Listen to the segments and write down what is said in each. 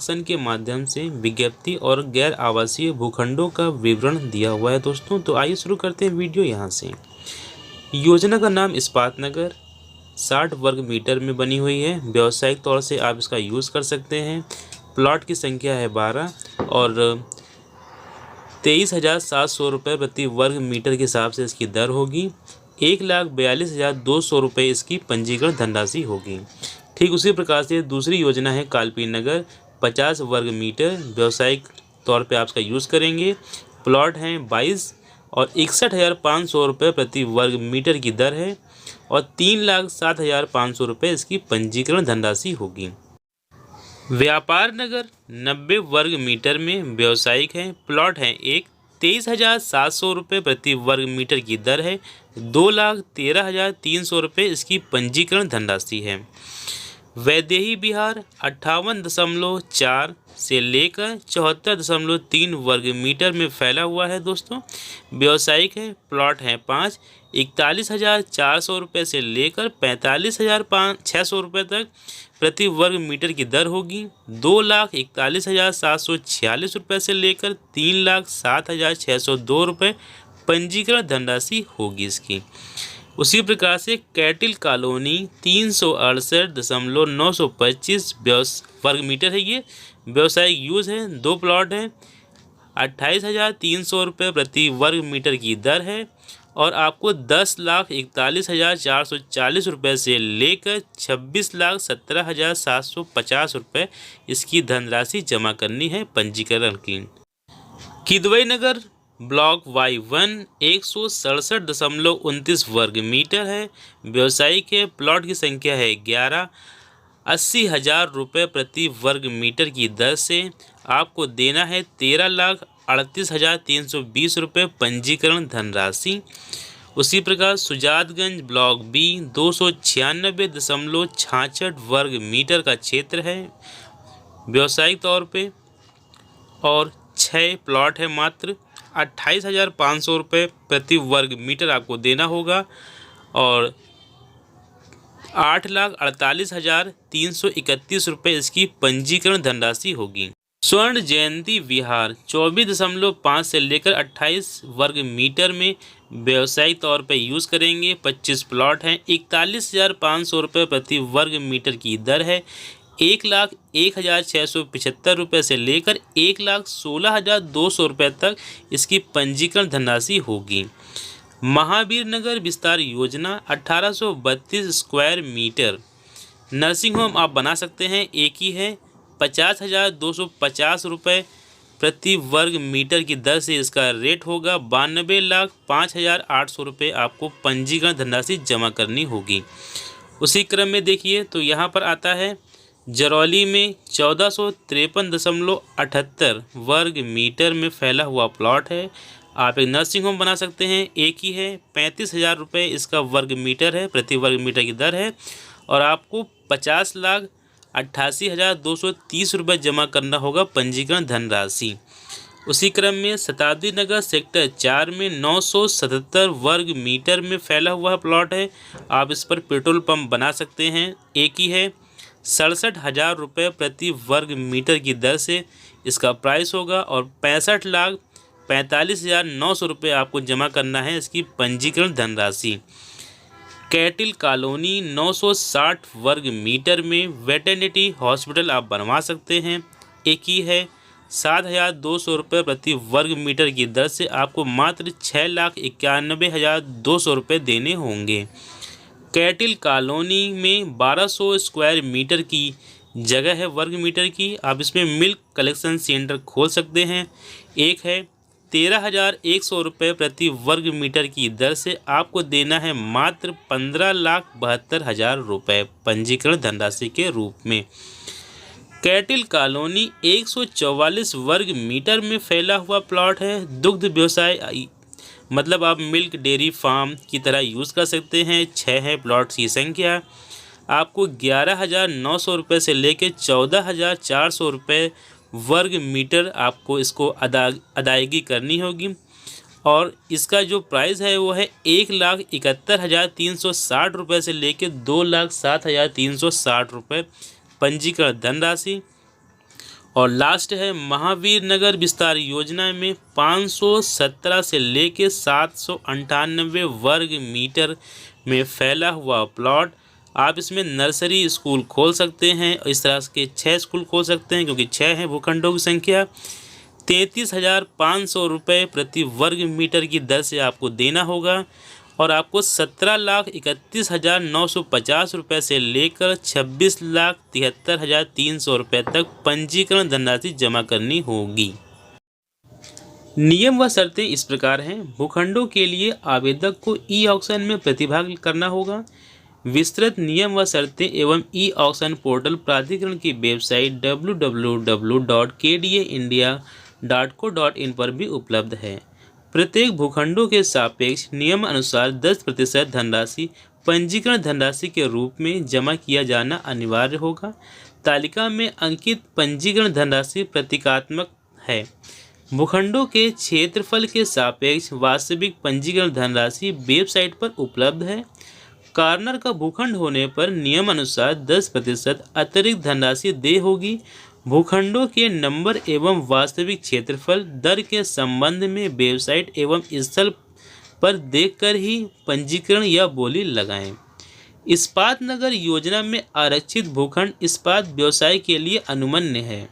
Auction के माध्यम से विज्ञप्ति और गैर आवासीय भूखंडों का विवरण दिया हुआ है दोस्तों। तो आइए शुरू करते हैं वीडियो यहाँ से। योजना का नाम इस्पात नगर 60 वर्ग मीटर में बनी हुई है। व्यावसायिक तौर से आप इसका यूज़ कर सकते हैं। प्लॉट की संख्या है 12 और 23,700 रुपये प्रति वर्ग मीटर के हिसाब से इसकी दर होगी। 1,42,200 रुपये इसकी पंजीकरण धनराशि होगी। ठीक उसी प्रकार से दूसरी योजना है कालपी नगर 50 वर्ग मीटर। व्यावसायिक तौर पे आप इसका यूज़ करेंगे। प्लॉट हैं 22 और 61,500 रुपये प्रति वर्ग मीटर की दर है और 3,07,500 रुपये इसकी पंजीकरण धनराशि होगी। व्यापार नगर 90 वर्ग मीटर में व्यावसायिक है। प्लॉट है एक 23,700 रुपये प्रति वर्ग मीटर की दर है। 2,13,300 रुपये इसकी पंजीकरण धनराशि है। वैदेही विहार 58.4 से लेकर 74.3 वर्ग मीटर में फैला हुआ है दोस्तों। व्यावसायिक है। प्लॉट है 5 41,400 रुपये से लेकर 45,600 रुपये तक प्रति वर्ग मीटर की दर होगी। 2,41,746 रुपये से लेकर 3,07,602 रुपये पंजीकरण धनराशि होगी इसकी। उसी प्रकार से कैटिल कॉलोनी 368.925 वर्ग मीटर है। ये व्यावसायिक यूज़ है। 2 प्लॉट हैं। 28,300 रुपये प्रति वर्ग मीटर की दर है और आपको 10,41,440 रुपये से लेकर 26,17,750 रुपये इसकी धनराशि जमा करनी है पंजीकरण की। किदवई नगर ब्लॉक Y1 167.29 वर्ग मीटर है। व्यावसायिक है। प्लॉट की संख्या है 11। 80,000 रुपये प्रति वर्ग मीटर की दर से आपको देना है 13,38,320 रुपये पंजीकरण धनराशि। उसी प्रकार सुजातगंज ब्लॉक B 296.66 वर्ग मीटर का क्षेत्र है व्यावसायिक तौर पे और 6 प्लॉट है। मात्र 28,500 रुपये प्रति वर्ग मीटर आपको देना होगा और 8,48,331 रुपये इसकी पंजीकरण धनराशि होगी। स्वर्ण जयंती विहार 24.5 से लेकर 28 वर्ग मीटर में व्यावसायिक तौर पे यूज़ करेंगे। 25 प्लॉट हैं। 41,500 रुपये प्रति वर्ग मीटर की दर है। 1,01,675 रुपये से लेकर 1,16,200 रुपये तक इसकी पंजीकरण धनराशि होगी। महावीर नगर विस्तार योजना 1832 स्क्वायर मीटर नर्सिंग होम आप बना सकते हैं। एक ही है। 50,250 रुपये प्रति वर्ग मीटर की दर से इसका रेट होगा। 92,05,800 रुपये आपको पंजीकरण धनराशि जमा करनी होगी। उसी क्रम में देखिए तो यहाँ पर आता है जरौली में 1453.78 वर्ग मीटर में फैला हुआ प्लॉट है। आप एक नर्सिंग होम बना सकते हैं। एक ही है। 35,000 रुपये इसका वर्ग मीटर है, प्रति वर्ग मीटर की दर है और आपको 50,88,230 रुपये जमा करना होगा पंजीकरण धनराशि। उसी क्रम में शताब्दी नगर सेक्टर 4 में 977 वर्ग मीटर में फैला हुआ प्लॉट है। आप इस पर पेट्रोल पंप बना सकते हैं। एक ही है। 67,000 रुपये प्रति वर्ग मीटर की दर से इसका प्राइस होगा और 65,45,900 रुपये आपको जमा करना है इसकी पंजीकरण धनराशि। कैटिल कॉलोनी 960 वर्ग मीटर में वेटरनिटी हॉस्पिटल आप बनवा सकते हैं। एक ही है। 7,200 रुपये प्रति वर्ग मीटर की दर से आपको मात्र 6,91,200 रुपये देने होंगे। कैटिल कॉलोनी में 1200 स्क्वायर मीटर की जगह है वर्ग मीटर की। आप इसमें मिल्क कलेक्शन सेंटर खोल सकते हैं। एक है। 13,100 रुपये प्रति वर्ग मीटर की दर से आपको देना है मात्र 15,72,000 रुपये पंजीकरण धनराशि के रूप में। कैटिल कॉलोनी 144 वर्ग मीटर में फैला हुआ प्लॉट है। दुग्ध व्यवसाय मतलब आप मिल्क डेयरी फार्म की तरह यूज़ कर सकते हैं। 6 है प्लॉट की संख्या। आपको 11,900 रुपये से लेकर 14,400 रुपये वर्ग मीटर आपको इसको अदायगी करनी होगी और इसका जो प्राइस है वो है 1,71,360 रुपये से लेकर 2,07,360 रुपये पंजीकरण धनराशि। और लास्ट है महावीर नगर विस्तार योजना में 517 से लेके 798 वर्ग मीटर में फैला हुआ प्लॉट। आप इसमें नर्सरी स्कूल खोल सकते हैं, इस तरह के 6 स्कूल खोल सकते हैं क्योंकि 6 है भूखंडों की संख्या। 33,500 रुपये प्रति वर्ग मीटर की दर से आपको देना होगा और आपको 17,31,950 रुपये से लेकर 26,73,300 रुपये तक पंजीकरण धनराशि जमा करनी होगी। नियम व शर्तें इस प्रकार हैं। भूखंडों के लिए आवेदक को ई ऑक्शन में प्रतिभाग करना होगा। विस्तृत नियम व शर्तें एवं ई ऑक्शन पोर्टल प्राधिकरण की वेबसाइट www.kdaindia.co.in पर भी उपलब्ध है। प्रत्येक भूखंडों के सापेक्ष नियम अनुसार 10% धनराशि पंजीकरण धनराशि के रूप में जमा किया जाना अनिवार्य होगा। तालिका में अंकित पंजीकरण धनराशि प्रतीकात्मक है। भूखंडों के क्षेत्रफल के सापेक्ष वास्तविक पंजीकरण धनराशि वेबसाइट पर उपलब्ध है। कॉर्नर का भूखंड होने पर नियम अनुसार 10% अतिरिक्त धनराशि देय होगी। भूखंडों के नंबर एवं वास्तविक क्षेत्रफल दर के संबंध में वेबसाइट एवं स्थल पर देखकर ही पंजीकरण या बोली लगाएं। इस्पात नगर योजना में आरक्षित भूखंड इस्पात व्यवसाय के लिए अनुमन्य है।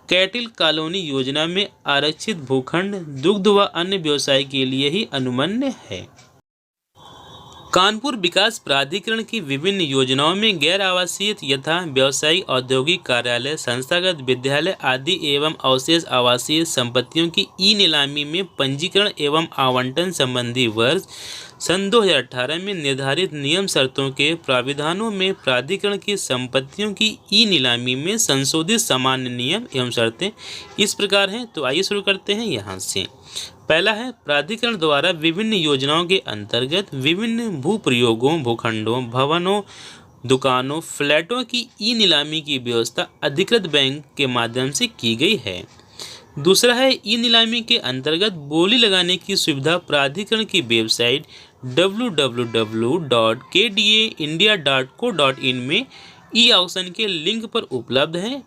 कैटिल कॉलोनी योजना में आरक्षित भूखंड दुग्ध व अन्य व्यवसाय के लिए ही अनुमन्य है। कानपुर विकास प्राधिकरण की विभिन्न योजनाओं में गैर आवासीय यथा व्यवसायिक औद्योगिक कार्यालय संस्थागत विद्यालय आदि एवं अवशेष आवासीय संपत्तियों की ई नीलामी में पंजीकरण एवं आवंटन संबंधी वर्ष सन 2018 में निर्धारित नियम शर्तों के प्राविधानों में प्राधिकरण की संपत्तियों की ई नीलामी में संशोधित सामान्य नियम एवं शर्तें इस प्रकार हैं। तो आइए शुरू करते हैं यहाँ से। पहला है प्राधिकरण द्वारा विभिन्न योजनाओं के अंतर्गत विभिन्न भूप्रयोगों भूखंडों भवनों दुकानों फ्लैटों की ई नीलामी की व्यवस्था अधिकृत बैंक के माध्यम से की गई है। दूसरा है ई नीलामी के अंतर्गत बोली लगाने की सुविधा प्राधिकरण की वेबसाइट www.kdaindia.co.in में ई ऑक्शन के लिंक पर उपलब्ध है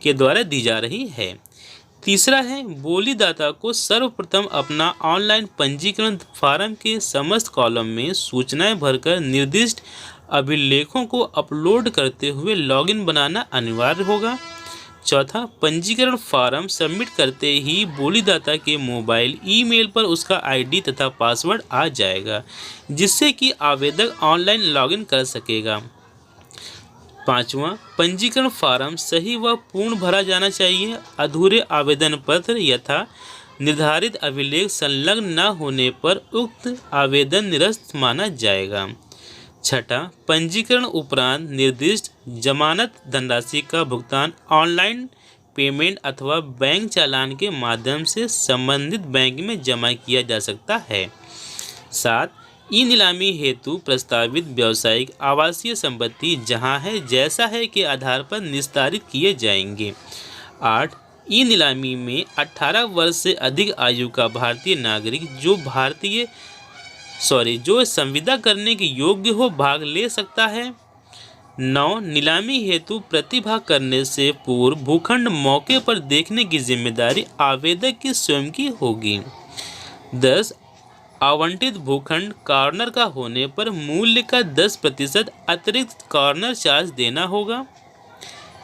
के द्वारा दी जा रही है। तीसरा है बोलीदाता को सर्वप्रथम अपना ऑनलाइन पंजीकरण फॉर्म के समस्त कॉलम में सूचनाएं भरकर निर्दिष्ट अभिलेखों को अपलोड करते हुए लॉगिन बनाना अनिवार्य होगा। चौथा, पंजीकरण फॉर्म सबमिट करते ही बोलीदाता के मोबाइल ईमेल पर उसका आईडी तथा पासवर्ड आ जाएगा जिससे कि आवेदक ऑनलाइन लॉगिन कर सकेगा। पाँचवां, पंजीकरण फॉर्म सही व पूर्ण भरा जाना चाहिए। अधूरे आवेदन पत्र यथा निर्धारित अभिलेख संलग्न न होने पर उक्त आवेदन निरस्त माना जाएगा। छठा, पंजीकरण उपरांत निर्दिष्ट जमानत धनराशि का भुगतान ऑनलाइन पेमेंट अथवा बैंक चालान के माध्यम से संबंधित बैंक में जमा किया जा सकता है। 7, ई नीलामी हेतु प्रस्तावित व्यावसायिक आवासीय संपत्ति जहां है जैसा है के आधार पर निस्तारित किए जाएंगे। 8, ई नीलामी में 18 वर्ष से अधिक आयु का भारतीय नागरिक जो संविदा करने के योग्य हो भाग ले सकता है। 9, नीलामी हेतु प्रतिभाग करने से पूर्व भूखंड मौके पर देखने की जिम्मेदारी आवेदक की स्वयं की होगी। 10, आवंटित भूखंड कॉर्नर का होने पर मूल्य का 10% अतिरिक्त कॉर्नर चार्ज देना होगा।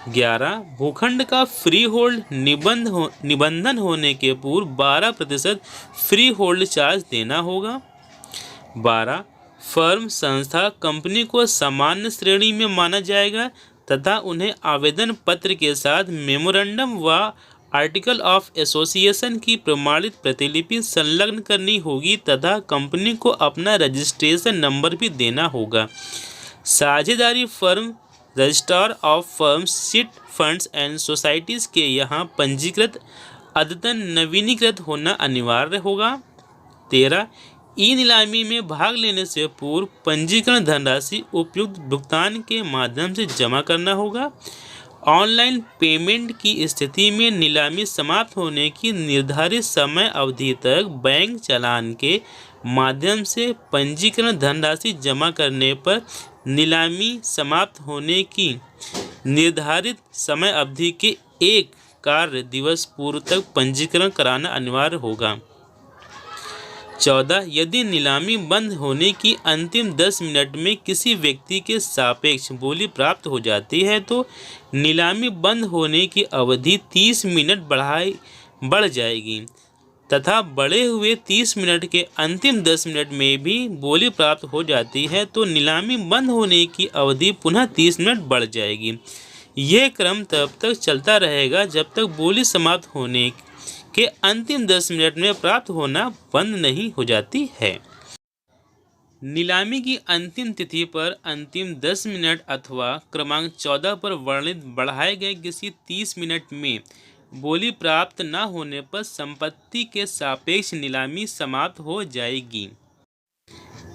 11, भूखंड का फ्री होल्ड निबंधन होने के पूर्व 12% फ्री होल्ड चार्ज देना होगा। 12, फर्म संस्था कंपनी को सामान्य श्रेणी में माना जाएगा तथा उन्हें आवेदन पत्र के साथ मेमोरेंडम व आर्टिकल ऑफ एसोसिएशन की प्रमाणित प्रतिलिपि संलग्न करनी होगी तथा कंपनी को अपना रजिस्ट्रेशन नंबर भी देना होगा। साझेदारी firm registrar of firms chit funds and societies के यहाँ पंजीकृत अद्यतन नवीनीकृत होना अनिवार्य होगा। 13, ई नीलामी में भाग लेने से पूर्व पंजीकरण धनराशि उपयुक्त भुगतान के माध्यम से जमा करना होगा। ऑनलाइन पेमेंट की स्थिति में नीलामी समाप्त होने की निर्धारित समय अवधि तक बैंक चालान के माध्यम से पंजीकरण धनराशि जमा करने पर नीलामी समाप्त होने की निर्धारित समय अवधि के 1 कार्य दिवस पूर्व तक पंजीकरण कराना अनिवार्य होगा। 14 यदि नीलामी बंद होने की अंतिम 10 मिनट में किसी व्यक्ति के सापेक्ष बोली प्राप्त हो जाती है तो नीलामी बंद होने की अवधि 30 मिनट बढ़ जाएगी तथा बढ़े हुए 30 मिनट के अंतिम 10 मिनट में भी बोली प्राप्त हो जाती है तो नीलामी बंद होने की अवधि पुनः 30 मिनट बढ़ जाएगी। यह क्रम तब तक चलता रहेगा जब तक बोली समाप्त होने के अंतिम 10 मिनट में प्राप्त होना बंद नहीं हो जाती है। नीलामी की अंतिम तिथि पर अंतिम 10 मिनट अथवा क्रमांक 14 पर वर्णित बढ़ाए गए किसी 30 मिनट में बोली प्राप्त न होने पर संपत्ति के सापेक्ष नीलामी समाप्त हो जाएगी।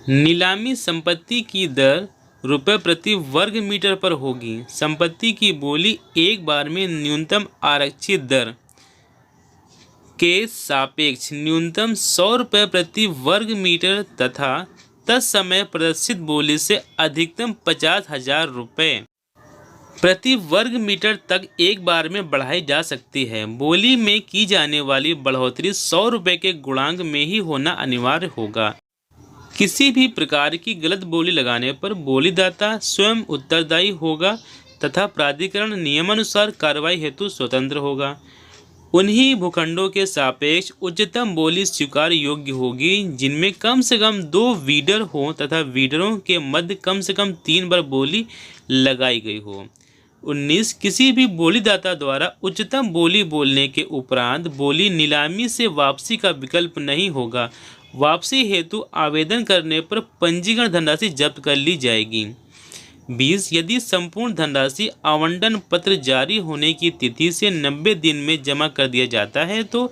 नीलामी संपत्ति की दर रुपये प्रति वर्ग मीटर पर होगी। संपत्ति की बोली एक बार में न्यूनतम आरक्षित दर के सापेक्ष न्यूनतम 100 रुपये प्रति वर्ग मीटर तथा तत्समय प्रदर्शित बोली से अधिकतम 50,000 रुपये प्रति वर्ग मीटर तक एक बार में बढ़ाई जा सकती है। बोली में की जाने वाली बढ़ोतरी 100 रुपये के गुणांक में ही होना अनिवार्य होगा। किसी भी प्रकार की गलत बोली लगाने पर बोलीदाता स्वयं उत्तरदायी होगा तथा प्राधिकरण नियमानुसार कार्रवाई हेतु स्वतंत्र होगा। उन्हीं भूखंडों के सापेक्ष उच्चतम बोली स्वीकार योग्य होगी जिनमें कम से कम 2 वीडर हों तथा वीडरों के मध्य कम से कम 3 बार बोली लगाई गई हो। 19 किसी भी बोलीदाता द्वारा उच्चतम बोली बोलने के उपरांत बोली नीलामी से वापसी का विकल्प नहीं होगा। वापसी हेतु आवेदन करने पर पंजीकरण धनराशि जब्त कर ली जाएगी। 20 यदि संपूर्ण धनराशि आवंटन पत्र जारी होने की तिथि से 90 दिन में जमा कर दिया जाता है तो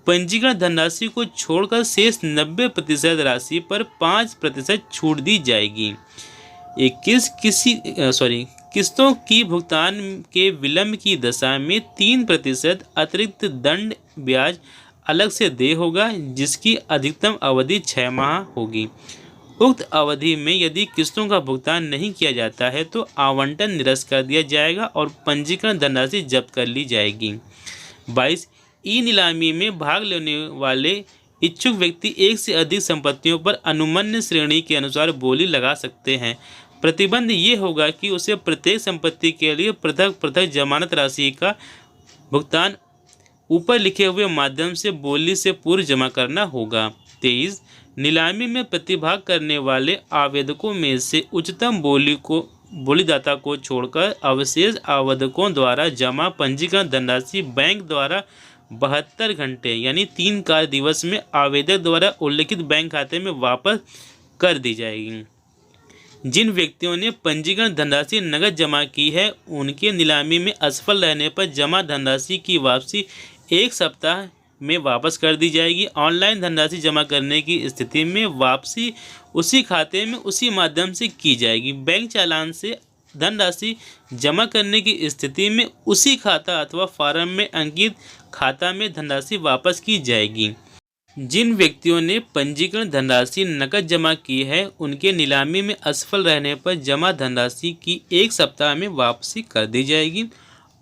पंजीकरण धनराशि को छोड़कर शेष 90% राशि पर 5% छूट दी जाएगी। 21 किस्तों की भुगतान के विलंब की दशा में 3% अतिरिक्त दंड ब्याज अलग से देय होगा जिसकी अधिकतम अवधि 6 माह होगी। उक्त अवधि में यदि किस्तों का भुगतान नहीं किया जाता है तो आवंटन निरस्त कर दिया जाएगा और पंजीकरण धनराशि जब्त कर ली जाएगी। 22 ई नीलामी में भाग लेने वाले इच्छुक व्यक्ति एक से अधिक संपत्तियों पर अनुमन्य श्रेणी के अनुसार बोली लगा सकते हैं। प्रतिबंध ये होगा कि उसे प्रत्येक संपत्ति के लिए पृथक पृथक जमानत राशि का भुगतान ऊपर लिखे हुए माध्यम से बोली से पूर्व जमा करना होगा। 23 नीलामी में प्रतिभाग करने वाले आवेदकों में से उच्चतम बोलीदाता को छोड़कर अवशेष आवेदकों द्वारा जमा पंजीकरण धनराशि बैंक द्वारा 72 घंटे यानी 3 कार्य दिवस में आवेदक द्वारा उल्लिखित बैंक खाते में वापस कर दी जाएगी। जिन व्यक्तियों ने पंजीकरण धनराशि नकद जमा की है उनके नीलामी में असफल रहने पर जमा धनराशि की वापसी 1 सप्ताह में वापस कर दी जाएगी। ऑनलाइन धनराशि जमा करने की स्थिति में वापसी उसी खाते में उसी माध्यम से की जाएगी। बैंक चालान से धनराशि जमा करने की स्थिति में उसी खाता अथवा फॉर्म में अंकित खाता में धनराशि वापस की जाएगी। जिन व्यक्तियों ने पंजीकरण धनराशि नकद जमा की है उनके नीलामी में असफल रहने पर जमा धनराशि की 1 सप्ताह में वापसी कर दी जाएगी।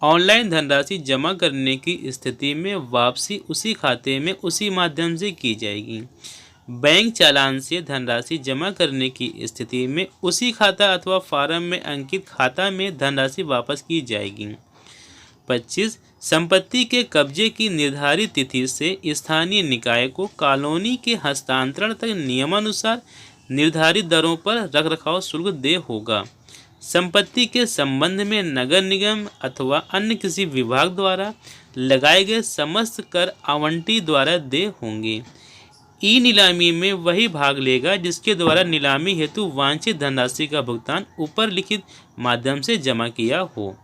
ऑनलाइन धनराशि जमा करने की स्थिति में वापसी उसी खाते में उसी माध्यम से की जाएगी। बैंक चालान से धनराशि जमा करने की स्थिति में उसी खाता अथवा फॉर्म में अंकित खाता में धनराशि वापस की जाएगी। 25 संपत्ति के कब्जे की निर्धारित तिथि से स्थानीय निकाय को कॉलोनी के हस्तांतरण तक नियमानुसार निर्धारित दरों पर रखरखाव शुल्क देय होगा। संपत्ति के संबंध में नगर निगम अथवा अन्य किसी विभाग द्वारा लगाए गए समस्त कर आवंटी द्वारा देय होंगे। ई नीलामी में वही भाग लेगा जिसके द्वारा नीलामी हेतु वांछित धनराशि का भुगतान ऊपर लिखित माध्यम से जमा किया हो।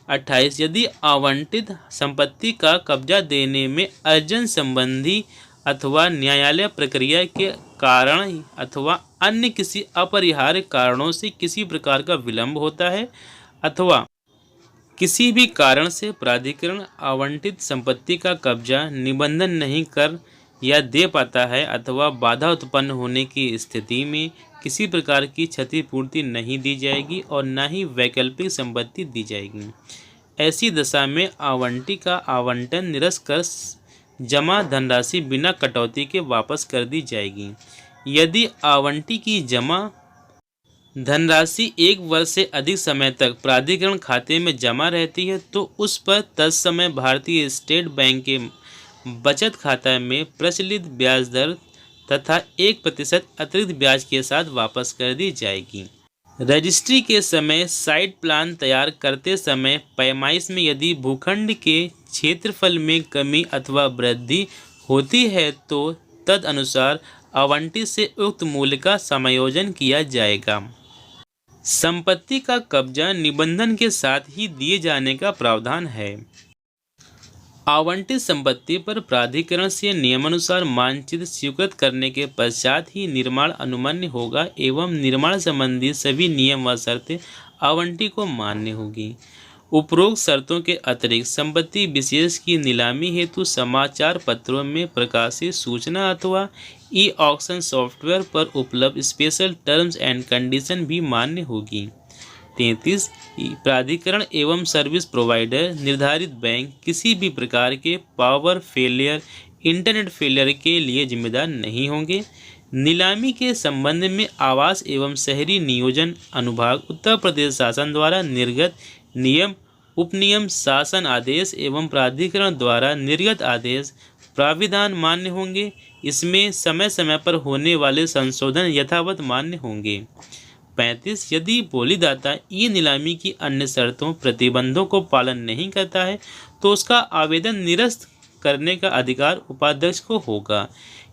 28 यदि आवंटित संपत्ति का कब्जा देने में अर्जन संबंधी अथवा न्यायालय प्रक्रिया के कारण अथवा अन्य किसी अपरिहार्य कारणों से किसी प्रकार का विलंब होता है अथवा किसी भी कारण से प्राधिकरण आवंटित संपत्ति का कब्जा निबंधन नहीं कर या दे पाता है अथवा बाधा उत्पन्न होने की स्थिति में किसी प्रकार की क्षतिपूर्ति नहीं दी जाएगी और न ही वैकल्पिक संपत्ति दी जाएगी। ऐसी दशा में आवंटी का आवंटन निरस्त कर जमा धनराशि बिना कटौती के वापस कर दी जाएगी। यदि आवंटी की जमा धनराशि 1 वर्ष से अधिक समय तक प्राधिकरण खाते में जमा रहती है तो उस पर तत्समय भारतीय स्टेट बैंक के बचत खाता में प्रचलित ब्याज दर तथा 1% अतिरिक्त ब्याज के साथ वापस कर दी जाएगी। रजिस्ट्री के समय साइट प्लान तैयार करते समय पैमाइश में यदि भूखंड के क्षेत्रफल में कमी अथवा वृद्धि होती है तो तदनुसार आवंटी से उक्त मूल्य का समायोजन किया जाएगा। संपत्ति का कब्जा निबंधन के साथ ही दिए जाने का प्रावधान है। आवंटित संपत्ति पर प्राधिकरण से नियमानुसार मानचित्र स्वीकृत करने के पश्चात ही निर्माण अनुमन्य होगा एवं निर्माण संबंधी सभी नियम व शर्तें आवंटी को मान्य होगी। उपरोक्त शर्तों के अतिरिक्त संपत्ति विशेष की नीलामी हेतु समाचार पत्रों में प्रकाशित सूचना अथवा ई ऑक्शन सॉफ्टवेयर पर उपलब्ध स्पेशल टर्म्स एंड कंडीशन भी मान्य होगी। 33 प्राधिकरण एवं सर्विस प्रोवाइडर निर्धारित बैंक किसी भी प्रकार के पावर फेलियर इंटरनेट फेलियर के लिए जिम्मेदार नहीं होंगे। नीलामी के संबंध में आवास एवं शहरी नियोजन अनुभाग उत्तर प्रदेश शासन द्वारा निर्गत नियम उपनियम शासन आदेश एवं प्राधिकरण द्वारा निर्गत आदेश प्राविधान मान्य होंगे। इसमें समय समय पर होने वाले संशोधन यथावत मान्य होंगे। 35 यदि बोलीदाता ई नीलामी की अन्य शर्तों प्रतिबंधों को पालन नहीं करता है तो उसका आवेदन निरस्त करने का अधिकार उपाध्यक्ष को होगा।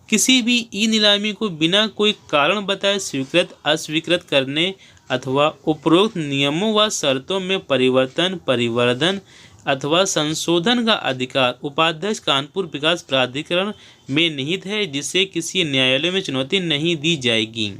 किसी भी ई नीलामी को बिना कोई कारण बताए स्वीकृत अस्वीकृत करने अथवा उपरोक्त नियमों व शर्तों में परिवर्तन परिवर्धन अथवा संशोधन का अधिकार उपाध्यक्ष कानपुर विकास प्राधिकरण में निहित है, जिसे किसी न्यायालय में चुनौती नहीं दी जाएगी।